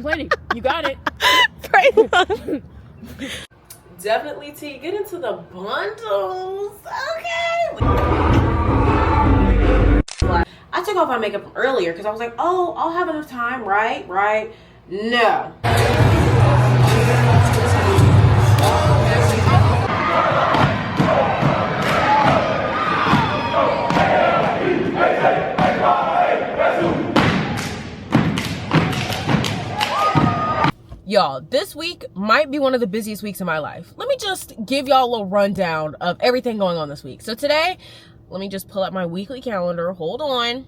complaining. You got it. Pray love. Definitely, T. Get into the bundles. Okay. I took off my makeup earlier because I was like, oh, I'll have enough time, right? No. Y'all, this week might be one of the busiest weeks of my life. Let me just give y'all a little rundown of everything going on this week. So today, let me just pull up my weekly calendar. Hold on.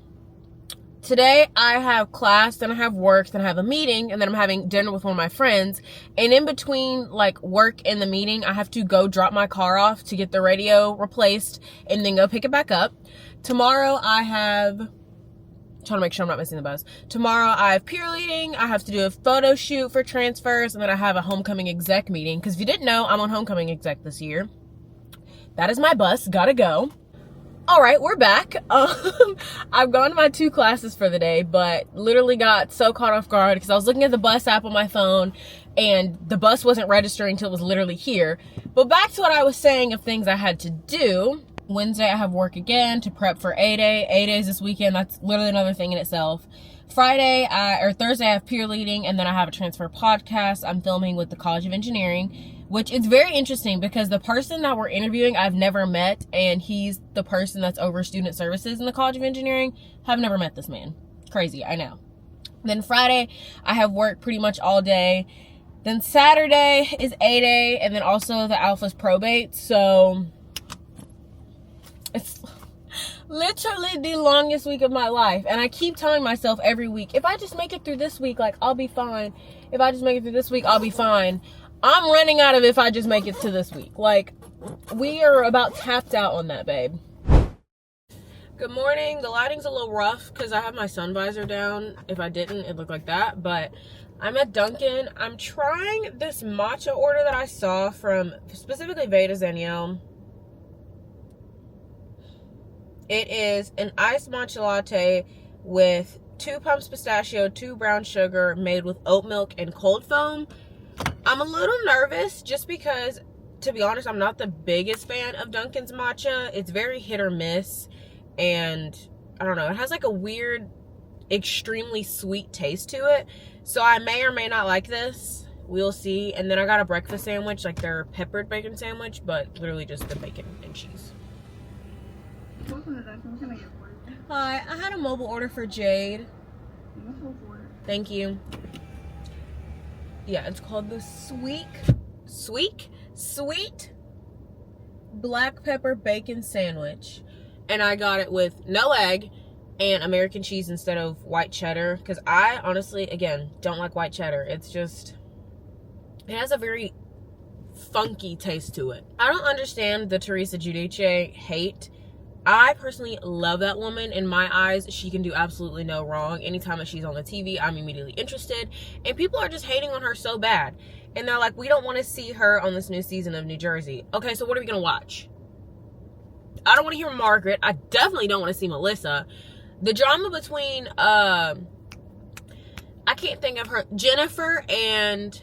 Today, I have class, then I have work, then I have a meeting, and then I'm having dinner with one of my friends. And in between, like, work and the meeting, I have to go drop my car off to get the radio replaced and then go pick it back up. Tomorrow, I have... trying to make sure I'm not missing the bus. Tomorrow I have peer leading. I have to do a photo shoot for transfers, and then I have a homecoming exec meeting. Because if you didn't know, I'm on homecoming exec this year. That is my bus. Gotta go. All right, we're back. I've gone to my 2 classes for the day, but literally got so caught off guard because I was looking at the bus app on my phone, and the bus wasn't registering until it was literally here. But back to what I was saying of things I had to do. Wednesday, I have work again to prep for A-Day. A-Day's this weekend. That's literally another thing in itself. Thursday, I have peer leading, and then I have a transfer podcast I'm filming with the College of Engineering, which is very interesting because the person that we're interviewing, I've never met, and he's the person that's over student services in the College of Engineering. Have never met this man. Crazy, I know. Then Friday, I have work pretty much all day. Then Saturday is A-Day, and then also the Alpha's probate, so... it's literally the longest week of my life. And I keep telling myself every week, if I just make it through this week, like, I'll be fine. If I just make it through this week, I'll be fine. I'm running out of if I just make it to this week. Like, we are about tapped out on that, babe. Good morning. The lighting's a little rough because I have my sun visor down. If I didn't, it'd look like that. But I'm at Dunkin'. I'm trying this matcha order that I saw from specifically Vita Danielle. It is an iced matcha latte with 2 pumps pistachio, 2 brown sugar, made with oat milk and cold foam. I'm a little nervous just because, to be honest, I'm not the biggest fan of Dunkin's matcha. It's very hit or miss, and I don't know, it has like a weird, extremely sweet taste to it. So I may or may not like this. We'll see. And then I got a breakfast sandwich, like their peppered bacon sandwich, but literally just the bacon and cheese. Hi, I had a mobile order for Jade. Thank you. Yeah, it's called the sweet black pepper bacon sandwich. And I got it with no egg and American cheese instead of white cheddar. Because I honestly, again, don't like white cheddar. It's just, it has a very funky taste to it. I don't understand the Teresa Giudice hate. I personally love that woman. In my eyes, she can do absolutely no wrong. Anytime that she's on the TV, I'm immediately interested. And people are just hating on her so bad. And they're like, we don't want to see her on this new season of New Jersey. Okay, so what are we going to watch? I don't want to hear Margaret. I definitely don't want to see Melissa. The drama between, I can't think of her, Jennifer and,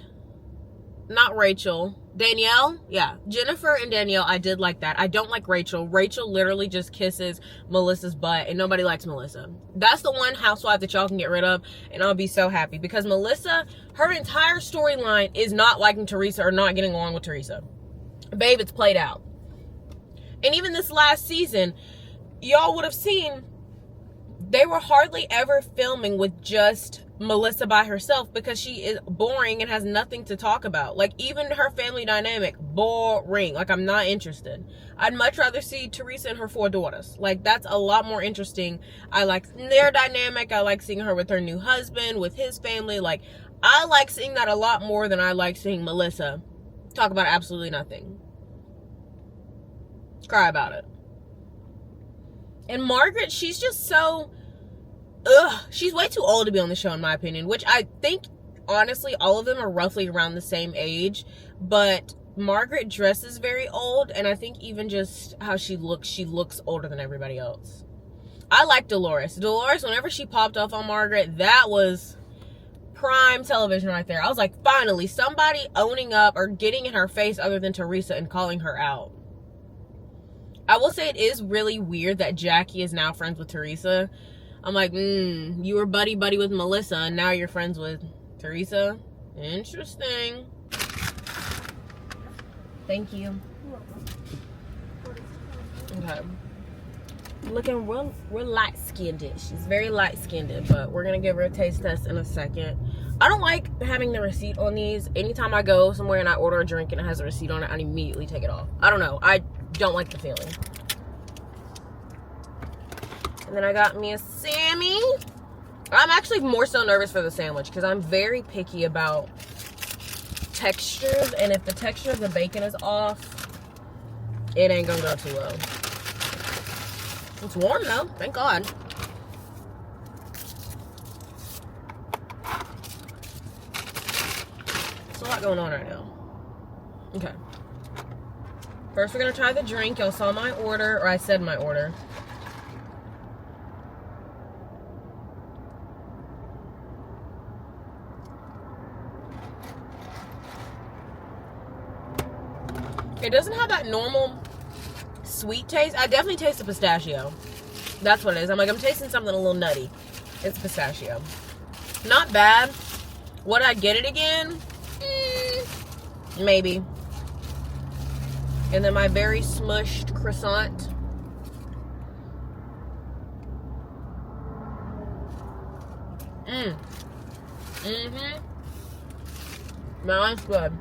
not Rachel, Danielle. Yeah, Jennifer and Danielle, I did like that. I don't like Rachel. Rachel literally just kisses Melissa's butt, and nobody likes Melissa. That's the one housewife that y'all can get rid of, and I'll be so happy. Because Melissa, her entire storyline is not liking Teresa or not getting along with Teresa. Babe, it's played out. And even this last season, y'all would have seen they were hardly ever filming with just Melissa by herself because she is boring and has nothing to talk about. Like, even her family dynamic, boring. Like, I'm not interested. I'd much rather see Teresa and her 4 daughters. Like, that's a lot more interesting. I like their dynamic. I like seeing her with her new husband, with his family. Like, I like seeing that a lot more than I like seeing Melissa talk about absolutely nothing. Cry about it. And Margaret, she's just so... she's way too old to be on the show, in my opinion, which I think, honestly, all of them are roughly around the same age, but Margaret dresses very old, and I think even just how she looks older than everybody else. I like Dolores. Dolores, whenever she popped off on Margaret, that was prime television right there. I was like, finally, somebody owning up or getting in her face other than Teresa and calling her out. I will say it is really weird that Jackie is now friends with Teresa. I'm like, you were buddy with Melissa and now you're friends with Teresa. Interesting. Thank you. Okay. Looking real light-skinned. She's very light-skinned, but we're gonna give her a taste test in a second. I don't like having the receipt on these. Anytime I go somewhere and I order a drink and it has a receipt on it, I immediately take it off. I don't know. I don't like the feeling. And then I got me a Sammy. I'm actually more so nervous for the sandwich because I'm very picky about textures, and if the texture of the bacon is off, it ain't gonna go too well. It's warm though, thank God. There's a lot going on right now. Okay. First we're gonna try the drink. Y'all saw my order, or I said my order. It doesn't have that normal sweet taste. I definitely taste the pistachio. That's what it is. I'm tasting something a little nutty. It's pistachio. Not bad. Would I get it again? Maybe. And then my very smushed croissant. No, that's good.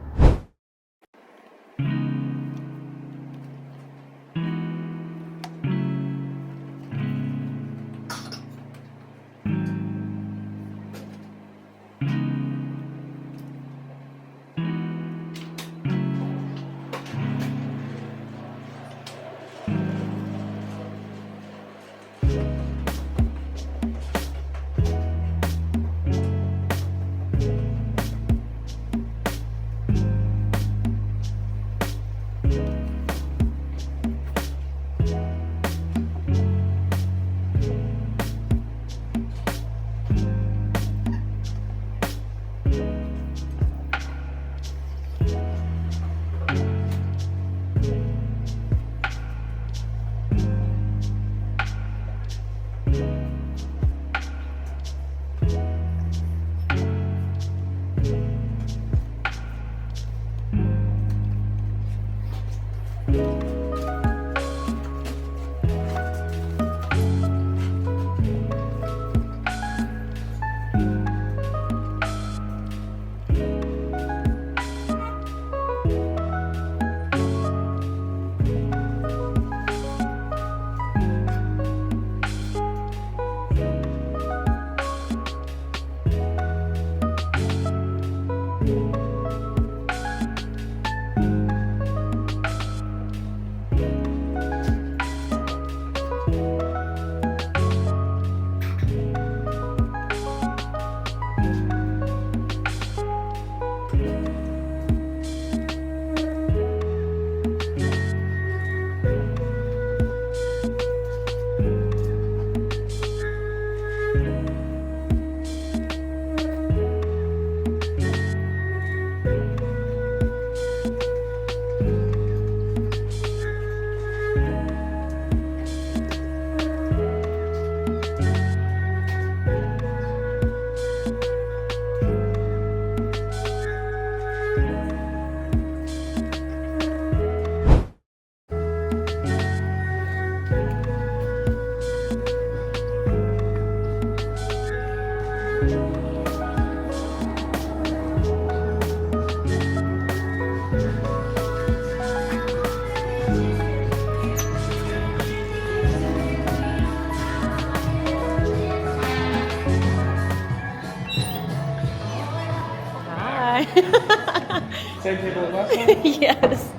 Same table as last time? Yes.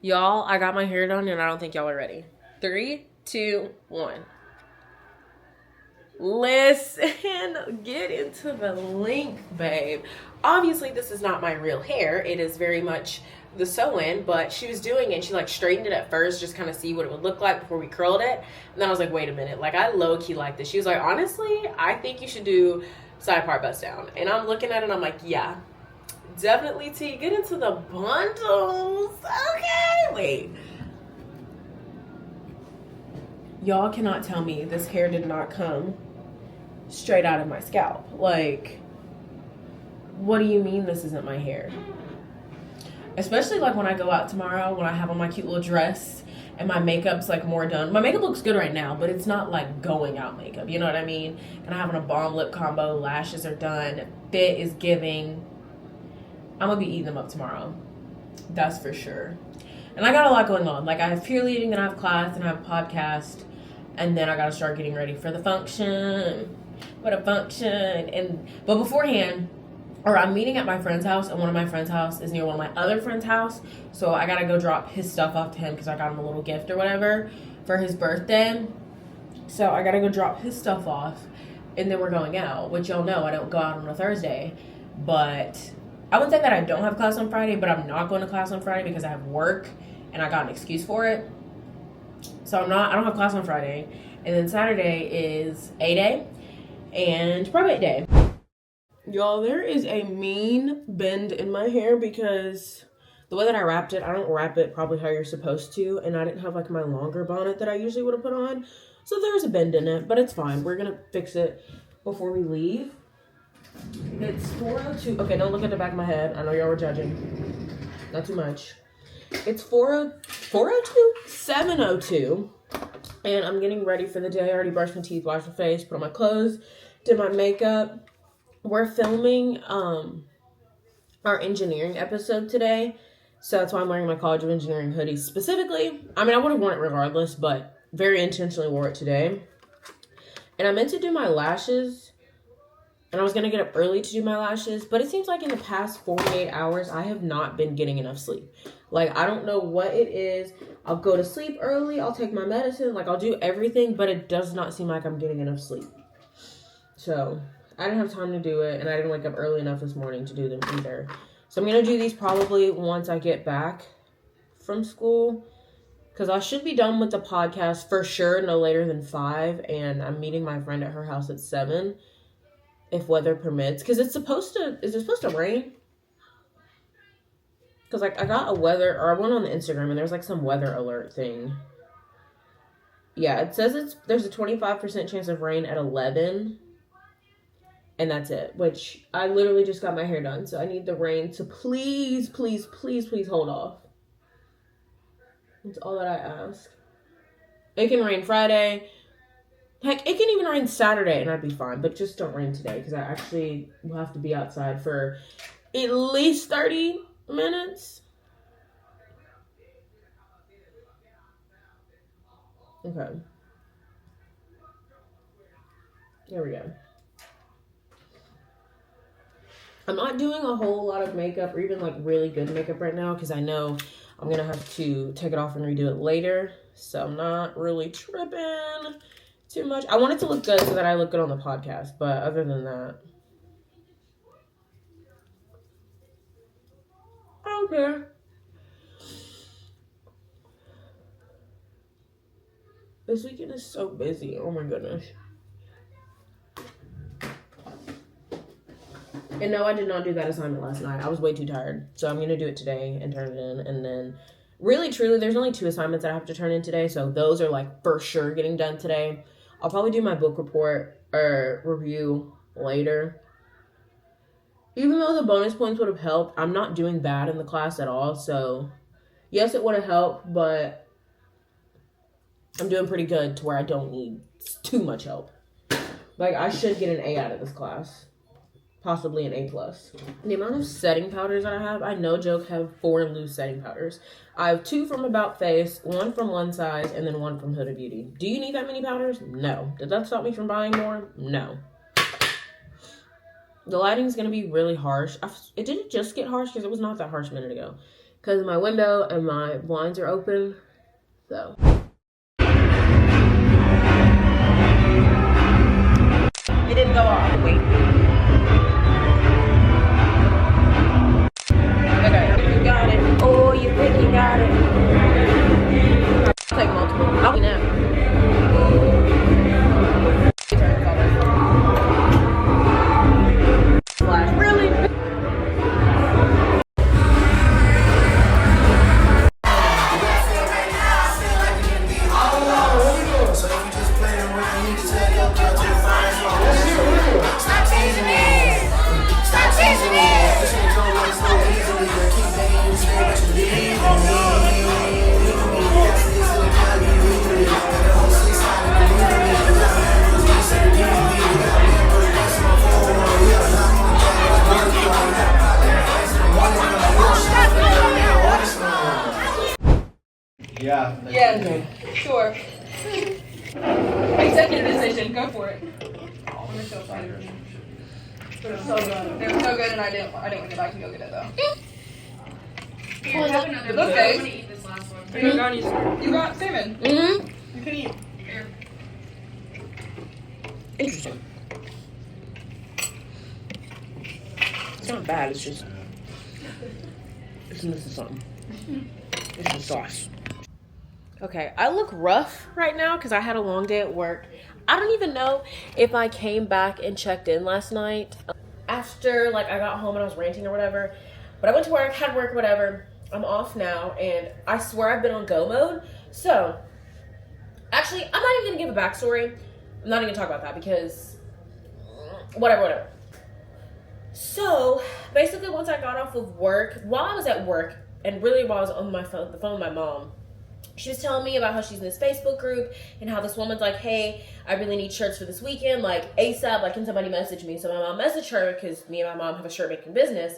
Y'all, I got my hair done and I don't think y'all are ready. 3, 2, 1. Listen, get into the length, babe. Obviously, this is not my real hair. It is very much the sew-in, but she was doing it and she like straightened it at first, just kind of see what it would look like before we curled it. And then I was like, wait a minute, like I low-key like this. She was like, honestly, I think you should do side part bust down. And I'm looking at it and I'm like, yeah, definitely T, get into the bundles. Okay, wait. Y'all cannot tell me this hair did not come straight out of my scalp. Like, what do you mean this isn't my hair? Especially like when I go out tomorrow, when I have on my cute little dress and my makeup's like more done. My makeup looks good right now, but it's not like going out makeup, you know what I mean? And I have on a bomb lip combo, lashes are done, fit is giving. I'm gonna be eating them up tomorrow. That's for sure. And I got a lot going on. Like I have cheerleading, then I have class, and I have a podcast, and then I gotta start getting ready for the function. What a function. But beforehand, or I'm meeting at my friend's house, and one of my friend's house is near one of my other friend's house. So I gotta go drop his stuff off to him because I got him a little gift or whatever for his birthday. So I gotta go drop his stuff off, and then we're going out, which y'all know I don't go out on a Thursday. But I wouldn't say that I don't have class on Friday, but I'm not going to class on Friday because I have work and I got an excuse for it. So I don't have class on Friday. And then Saturday is A-Day and probate day. Y'all, there is a mean bend in my hair because the way that I wrapped it, I don't wrap it probably how you're supposed to, and I didn't have like my longer bonnet that I usually would have put on. So there's a bend in it, but it's fine. We're gonna fix it before we leave. It's 4:02. Okay, don't look at the back of my head. I know y'all were judging. Not too much. It's 4:02? 7:02. And I'm getting ready for the day. I already brushed my teeth, washed my face, put on my clothes, did my makeup. We're filming our engineering episode today. So that's why I'm wearing my College of Engineering hoodie specifically. I mean, I would have worn it regardless, but very intentionally wore it today. And I meant to do my lashes. And I was going to get up early to do my lashes. But it seems like in the past 48 hours, I have not been getting enough sleep. Like, I don't know what it is. I'll go to sleep early. I'll take my medicine. Like, I'll do everything. But it does not seem like I'm getting enough sleep. So I didn't have time to do it. And I didn't wake up early enough this morning to do them either. So I'm going to do these probably once I get back from school. Because I should be done with the podcast for sure no later than 5. And I'm meeting my friend at her house at 7. If weather permits, because is it supposed to rain? Because like I got a weather, or I went on the Instagram and there's like some weather alert thing. Yeah, it says there's a 25% chance of rain at 11, and that's it. Which I literally just got my hair done, so I need the rain to please hold off. That's all that I ask. It can rain Friday. Heck, it can even rain Saturday and I'd be fine, but just don't rain today because I actually will have to be outside for at least 30 minutes. Okay. There we go. I'm not doing a whole lot of makeup or even like really good makeup right now because I know I'm going to have to take it off and redo it later. So I'm not really tripping too much. I want it to look good so that I look good on the podcast, but other than that, I don't care. This weekend is so busy. Oh my goodness. And no, I did not do that assignment last night. I was way too tired. So I'm going to do it today and turn it in. And then really, truly, there's only 2 assignments that I have to turn in today. So those are like for sure getting done today. I'll probably do my book report or review later. Even though the bonus points would have helped, I'm not doing bad in the class at all. So yes, it would have helped, but I'm doing pretty good to where I don't need too much help. Like I should get an A out of this class. Possibly an A+. The amount of setting powders I have, I no joke have 4 loose setting powders. I have 2 from About Face, 1 from One Size, and then 1 from Huda Beauty. Do you need that many powders? No. Did that stop me from buying more? No. The lighting's going to be really harsh. It didn't just get harsh because it was not that harsh a minute ago. Because my window and my blinds are open. So. It didn't go off. Wait. Got it. Oh, you think you got it. I'll take multiple. I'll be now. laugh. Yeah, sure. Executive decision, go for it. I'm so excited. It was so good. It was so good, and I didn't want to get back and go get it though. Here, have another one. Okay. I'm gonna eat this last one. You got salmon. Mm-hmm. You can eat. Here. Interesting. It's not bad, it's just it's missing something. It's the sauce. Okay, I look rough right now because I had a long day at work. I don't even know if I came back and checked in last night after like I got home and I was ranting or whatever. But I went to work, had work, whatever. I'm off now and I swear I've been on go mode. So actually, I'm not even gonna give a backstory. I'm not even gonna talk about that because whatever. So basically once I got off of work, while I was at work and really while I was on the phone with my mom, she was telling me about how she's in this Facebook group and how this woman's like, hey, I really need shirts for this weekend, like ASAP, like can somebody message me? So my mom messaged her because me and my mom have a shirt making business.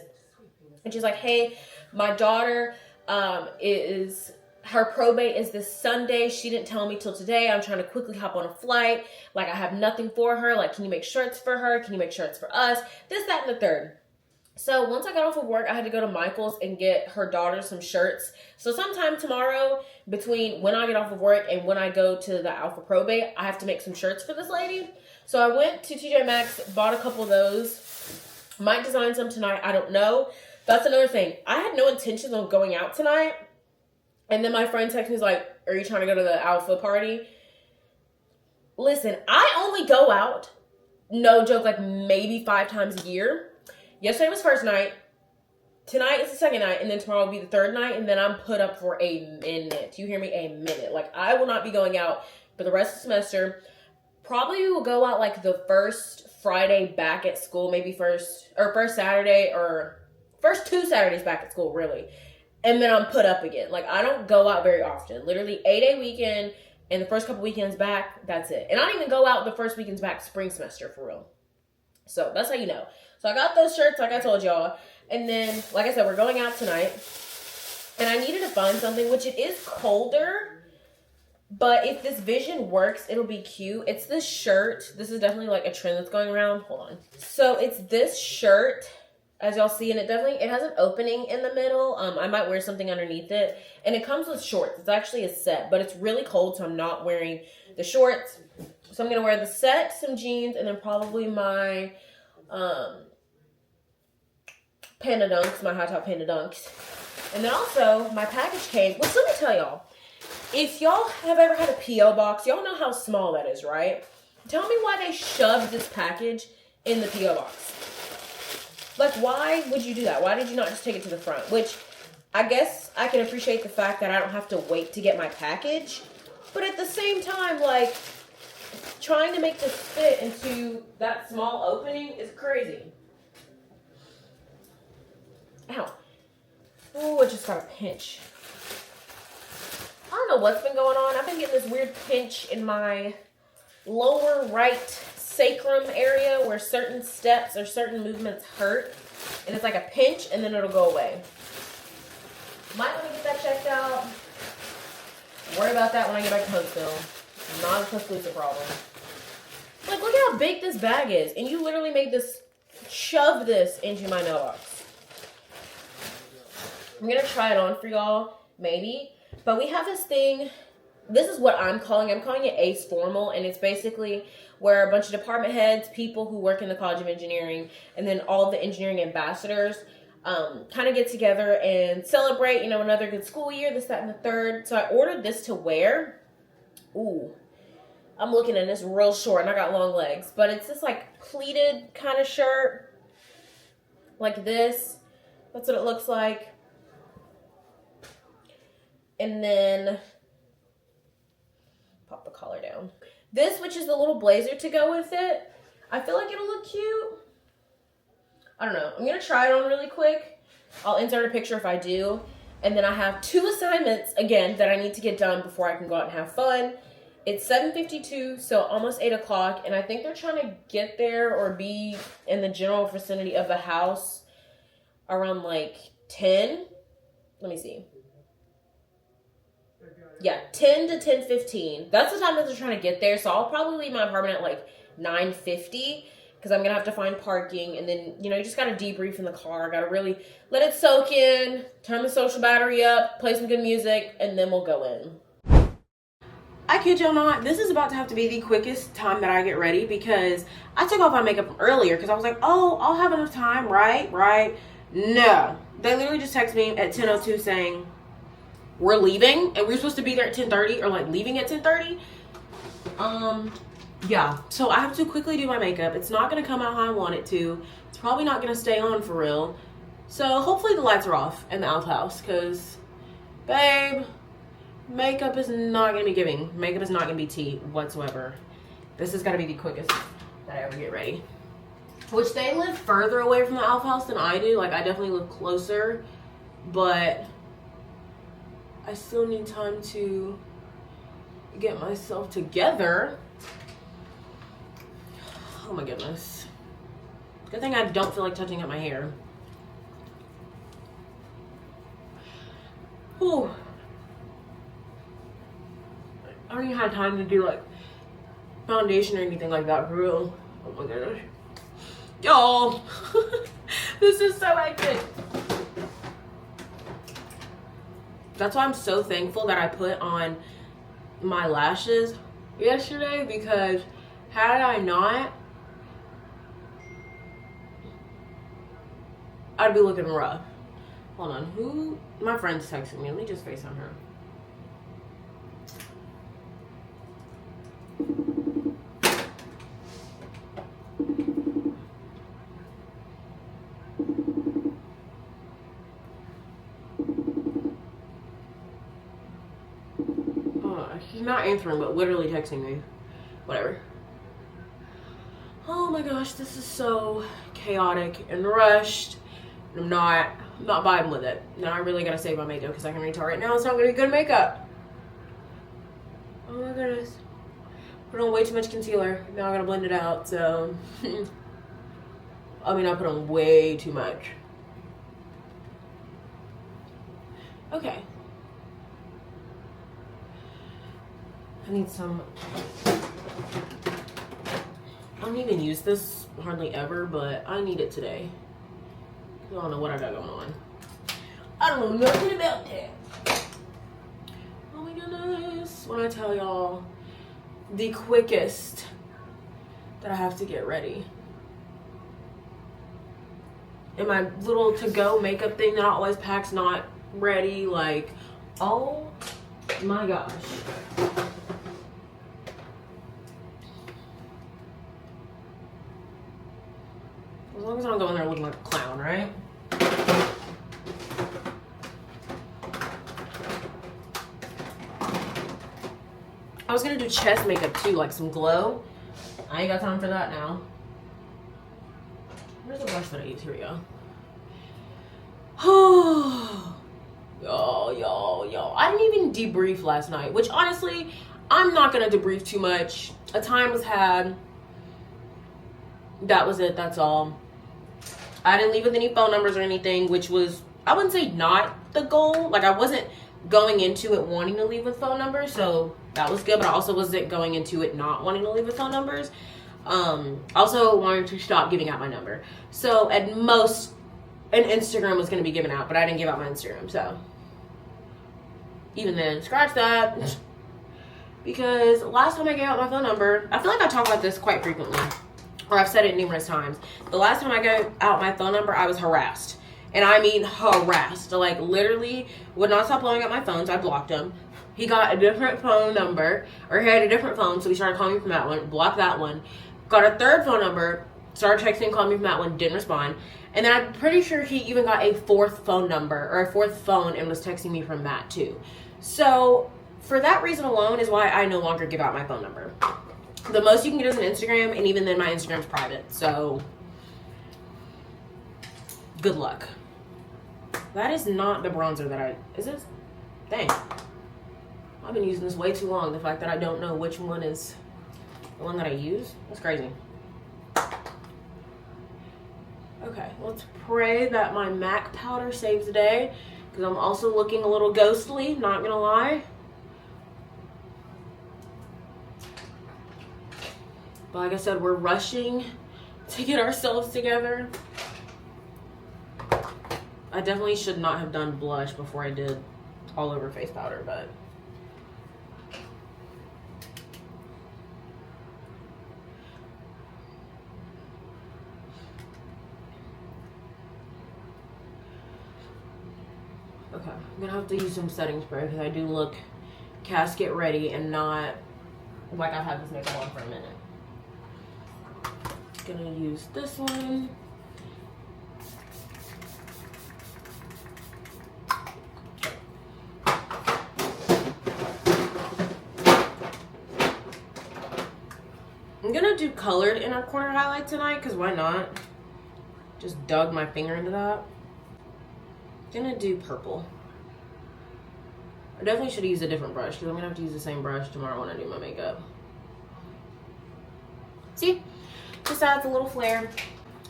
And she's like, hey, my daughter her probate is this Sunday. She didn't tell me till today. I'm trying to quickly hop on a flight. Like I have nothing for her. Like, can you make shirts for her? Can you make shirts for us? This, that, and the third. So once I got off of work, I had to go to Michael's and get her daughter some shirts. So sometime tomorrow, between when I get off of work and when I go to the Alpha Probate, I have to make some shirts for this lady. So I went to TJ Maxx, bought a couple of those. Might design some tonight. I don't know. That's another thing. I had no intentions of going out tonight. And then my friend texted me, like, are you trying to go to the Alpha party? Listen, I only go out, no joke, like maybe 5 times a year. Yesterday was first night. Tonight is the second night. And then tomorrow will be the third night. And then I'm put up for a minute. You hear me? A minute. Like, I will not be going out for the rest of the semester. Probably will go out like the first Friday back at school. Maybe first Saturday or first 2 Saturdays back at school, really. And then I'm put up again. Like, I don't go out very often. Literally 8-day weekend and the first couple weekends back, that's it. And I don't even go out the first weekends back spring semester for real. So that's how you know. So I got those shirts like I told y'all. And then, like I said, we're going out tonight. And I needed to find something, which it is colder. But if this vision works, it'll be cute. It's this shirt. This is definitely like a trend that's going around. Hold on. So it's this shirt. As y'all see, and it has an opening in the middle. I might wear something underneath it. And it comes with shorts. It's actually a set, but it's really cold, so I'm not wearing the shorts. So I'm going to wear the set, some jeans, and then probably my Panda Dunks, my high top Panda Dunks. And then also, my package came, which let me tell y'all, if y'all have ever had a P.O. box, y'all know how small that is, right? Tell me why they shoved this package in the P.O. box. Like, why would you do that? Why did you not just take it to the front? Which, I guess I can appreciate the fact that I don't have to wait to get my package. But at the same time, like, trying to make this fit into that small opening is crazy. Ow. Oh, I just got a pinch. I don't know what's been going on. I've been getting this weird pinch in my lower right sacrum area where certain steps or certain movements hurt, and it's like a pinch and then it'll go away. Might want to get that checked out. Worry about that when I get back to Huntsville. Not a Tuscaloosa problem. Like, look how big this bag is, and you literally made this, shove this into my mailbox. I'm gonna try it on for y'all, maybe, but we have this thing. This is what I'm calling it Ace Formal, and it's basically where a bunch of department heads, people who work in the College of Engineering, and then all the engineering ambassadors kind of get together and celebrate, you know, another good school year, this, that, and the third. So I ordered this to wear. Ooh, I'm looking at this real short, and I got long legs, but it's this like pleated kind of shirt, like this. That's what it looks like. And then pop the collar down. This, which is the little blazer to go with it, I feel like it'll look cute. I don't know. I'm going to try it on really quick. I'll insert a picture if I do. And then I have 2 assignments, again, that I need to get done before I can go out and have fun. It's 7:52, so almost 8 o'clock. And I think they're trying to get there or be in the general vicinity of the house around like 10. Let me see. yeah, 10 to 10:15. That's the time that they're trying to get there. So I'll probably leave my apartment at like 9:50 because I'm going to have to find parking. And then, you know, you just got to debrief in the car. Got to really let it soak in, turn the social battery up, play some good music, and then we'll go in. I kid y'all not, this is about to have to be the quickest time that I get ready because I took off my makeup earlier because I was like, oh, I'll have enough time, right? No. They literally just texted me at 10:02 saying, we're leaving, and we're supposed to be there at 10:30 or like leaving at 10:30. Yeah, so I have to quickly do my makeup. It's not going to come out how I want it to. It's probably not going to stay on for real. So hopefully the lights are off in the outhouse because, babe, makeup is not going to be giving. Makeup is not going to be tea whatsoever. This is going to be the quickest that I ever get ready. Which they live further away from the outhouse than I do. Like, I definitely live closer. But I still need time to get myself together. Oh my goodness. Good thing I don't feel like touching up my hair. Whew. I don't even have time to do like foundation or anything like that for real. Oh my goodness. Y'all, this is so hectic. That's why I'm so thankful that I put on my lashes yesterday because had I not, I'd be looking rough. Hold on, my friend's texting me. Let me just FaceTime her. She's not answering, but literally texting me. Whatever. Oh my gosh, this is so chaotic and rushed. I'm not vibing with it. Now I really gotta save my makeup because I can already tell right now it's not gonna be good makeup. Oh my goodness. Put on way too much concealer. Now I gotta blend it out, so. I mean, I put on way too much. Okay. I need some. I don't even use this hardly ever, but I need it today. I don't know what I got going on. I don't know nothing about that. Oh my goodness. When I tell y'all the quickest that I have to get ready. And my little to-go makeup thing that I always pack's not ready. Like, oh my gosh. As long as I don't go in there looking like a clown, right? I was gonna do chest makeup too, like some glow. I ain't got time for that now. Where's the brush that I use? Here we go. Y'all. I didn't even debrief last night, which honestly, I'm not gonna debrief too much. A time was had. That was it, that's all. I didn't leave with any phone numbers or anything, which was, I wouldn't say not the goal. Like, I wasn't going into it wanting to leave with phone numbers, so that was good, but I also wasn't going into it not wanting to leave with phone numbers. Also wanted to stop giving out my number. So at most, an Instagram was going to be given out, but I didn't give out my Instagram, so. Even then, scratch that. Because last time I gave out my phone number, I feel like I talk about this quite frequently. Or I've said it numerous times. The last time I gave out my phone number, I was harassed. And I mean harassed. Like, literally would not stop blowing up my phones. I blocked him. He got a different phone number. Or he had a different phone, so he started calling me from that one. Blocked that one. Got a third phone number. Started texting, calling me from that one. Didn't respond. And then I'm pretty sure he even got a fourth phone number. Or a fourth phone and was texting me from that too. So, for that reason alone is why I no longer give out my phone number. The most you can get is an Instagram, and even then my Instagram's private, so good luck. That is not the bronzer that is this? Dang. I've been using this way too long. The fact that I don't know which one is the one that I use, that's crazy. Okay, let's pray that my MAC powder saves the day, because I'm also looking a little ghostly, not gonna lie. But like I said, we're rushing to get ourselves together. I definitely should not have done blush before I did all over face powder, but okay, I'm gonna have to use some setting spray because I do look casket ready and not like I've had this makeup on for a minute. Gonna use this one. I'm gonna do colored inner corner highlight tonight because why not? Just dug my finger into that. Gonna do purple. I definitely should use a different brush because I'm gonna have to use the same brush tomorrow when I do my makeup. See? Just adds a little flair.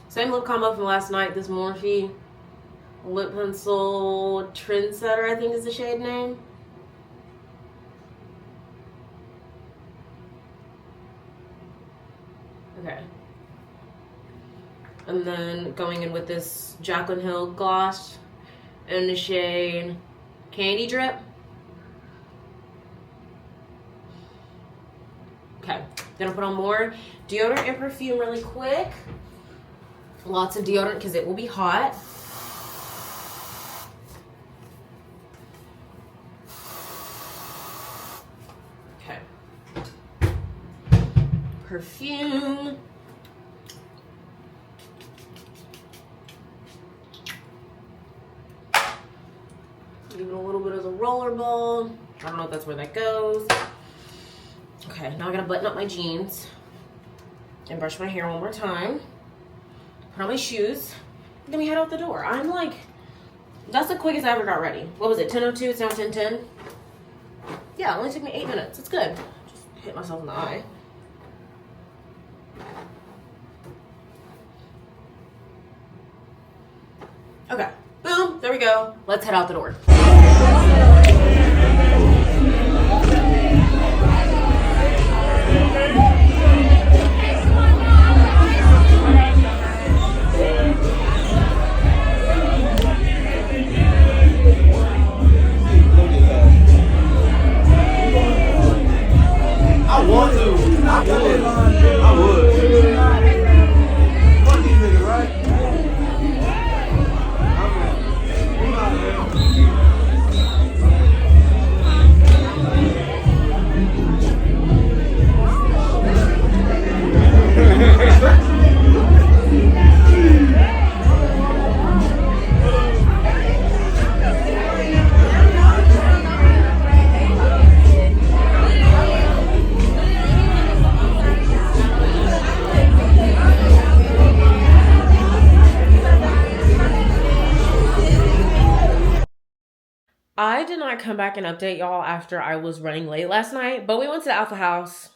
Same lip combo from last night, this Morphe lip pencil Trendsetter, I think is the shade name. Okay. And then going in with this Jaclyn Hill gloss in the shade Candy Drip. Okay, gonna put on more deodorant and perfume really quick. Lots of deodorant because it will be hot. Okay. Perfume. Even a little bit of the rollerball. I don't know if that's where that goes. Okay, now I gotta button up my jeans and brush my hair one more time. Put on my shoes. And then we head out the door. I'm like, that's the quickest I ever got ready. What was it, 10:02? It's now 10:10. Yeah, it only took me 8 minutes. It's good. Just hit myself in the eye. Okay, boom, there we go. Let's head out the door. I did not come back and update y'all after I was running late last night, but we went to the Alpha House.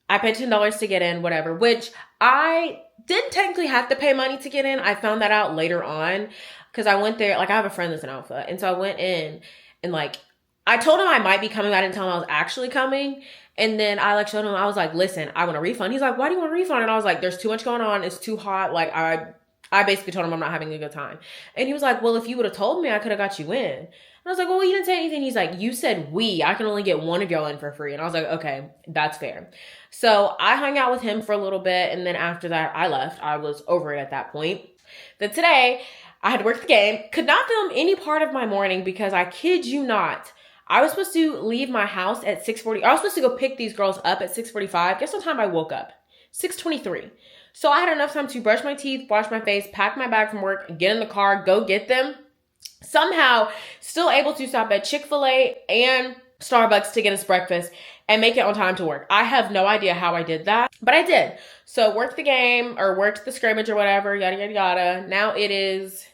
I paid $10 to get in, whatever, which I didn't technically have to pay money to get in. I found that out later on because I went there, like I have a friend that's an Alpha. And so I went in and like, I told him I might be coming. I didn't tell him I was actually coming. And then I like showed him, I was like, listen, I want a refund. He's like, why do you want a refund? And I was like, there's too much going on. It's too hot. Like I basically told him I'm not having a good time. And he was like, well, if you would have told me, I could have got you in. And I was like, well, you didn't say anything. He's like, you said we. I can only get one of y'all in for free. And I was like, okay, that's fair. So I hung out with him for a little bit. And then after that, I left. I was over it at that point. Then today, I had to work the game. Could not film any part of my morning because I kid you not, I was supposed to leave my house at 6:40. I was supposed to go pick these girls up at 6:45. Guess what time I woke up? 6:23. So I had enough time to brush my teeth, wash my face, pack my bag from work, get in the car, go get them. Somehow still able to stop at Chick-fil-A and Starbucks to get us breakfast and make it on time to work. I have no idea how I did that, but I did. So worked the game or worked the scrimmage or whatever, yada, yada, yada. Now it is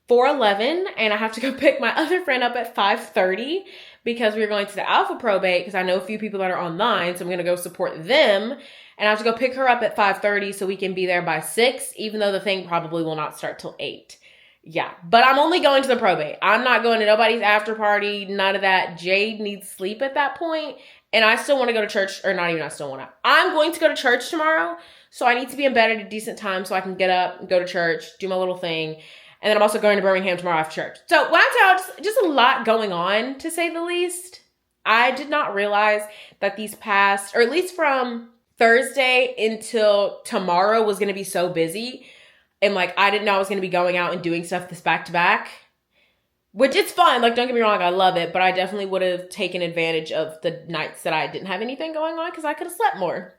4:11 and I have to go pick my other friend up at 5:30 because we're going to the Alpha probate because I know a few people that are online. So I'm going to go support them and I have to go pick her up at 5:30 so we can be there by 6, even though the thing probably will not start till 8. Yeah, but I'm only going to the probate. I'm not going to nobody's after party, none of that. Jade needs sleep at that point, And I still want to go to church, or not even I still want to. I'm going to go to church tomorrow. So I need to be in bed at a decent time so I can get up, go to church, do my little thing. And then I'm also going to Birmingham tomorrow after church. So when I tell you, just a lot going on, to say the least. I did not realize that these past, or at least from Thursday until tomorrow, was going to be so busy. And like, I didn't know I was going to be going out and doing stuff this back to back. Which it's fun. Like, don't get me wrong, I love it. But I definitely would have taken advantage of the nights that I didn't have anything going on because I could have slept more.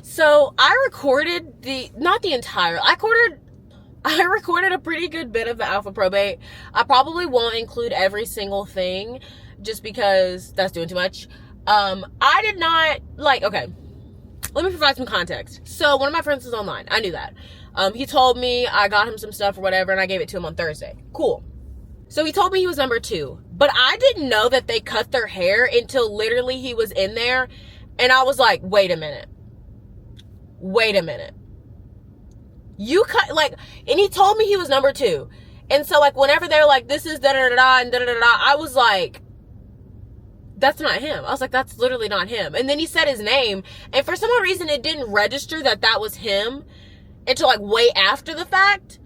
So I recorded I recorded a pretty good bit of the alpha probate. I probably won't include every single thing just because that's doing too much. I did not okay, let me provide some context. So one of my friends is online. I knew that. He told me I got him some stuff or whatever and I gave it to him on Thursday. Cool. So he told me he was number 2, but I didn't know that they cut their hair until literally he was in there. And I was like, wait a minute. You cut, and he told me he was number 2. And so, whenever they're like, this is da-da-da-da and da-da-da-da, I was like, that's not him. I was like, that's literally not him. And then he said his name. And for some reason, it didn't register that that was him until, way after the fact.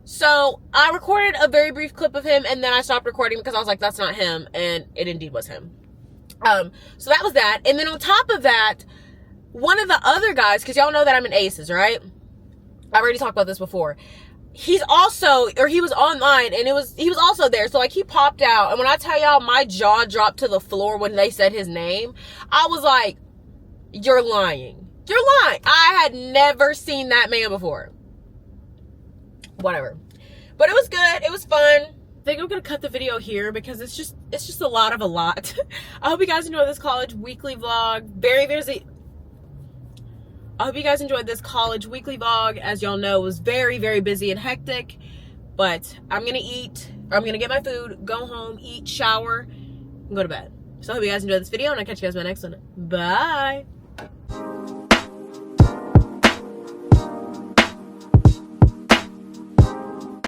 So, I recorded a very brief clip of him, and then I stopped recording because I was like, that's not him. And it indeed was him. So that was that. And then on top of that, one of the other guys, because y'all know that I'm in ACES, right? I already talked about this before. He was online, and he was also there. So, he popped out. And when I tell y'all, my jaw dropped to the floor when they said his name. I was like, you're lying. You're lying. I had never seen that man before. Whatever. But it was good. It was fun. I think I'm going to cut the video here because it's just a lot of a lot. I hope you guys enjoyed this college weekly vlog. I hope you guys enjoyed this college weekly vlog. As y'all know, it was very, very busy and hectic. But I'm going to eat. Or I'm going to get my food, go home, eat, shower, and go to bed. So I hope you guys enjoyed this video, and I'll catch you guys in my next one. Bye!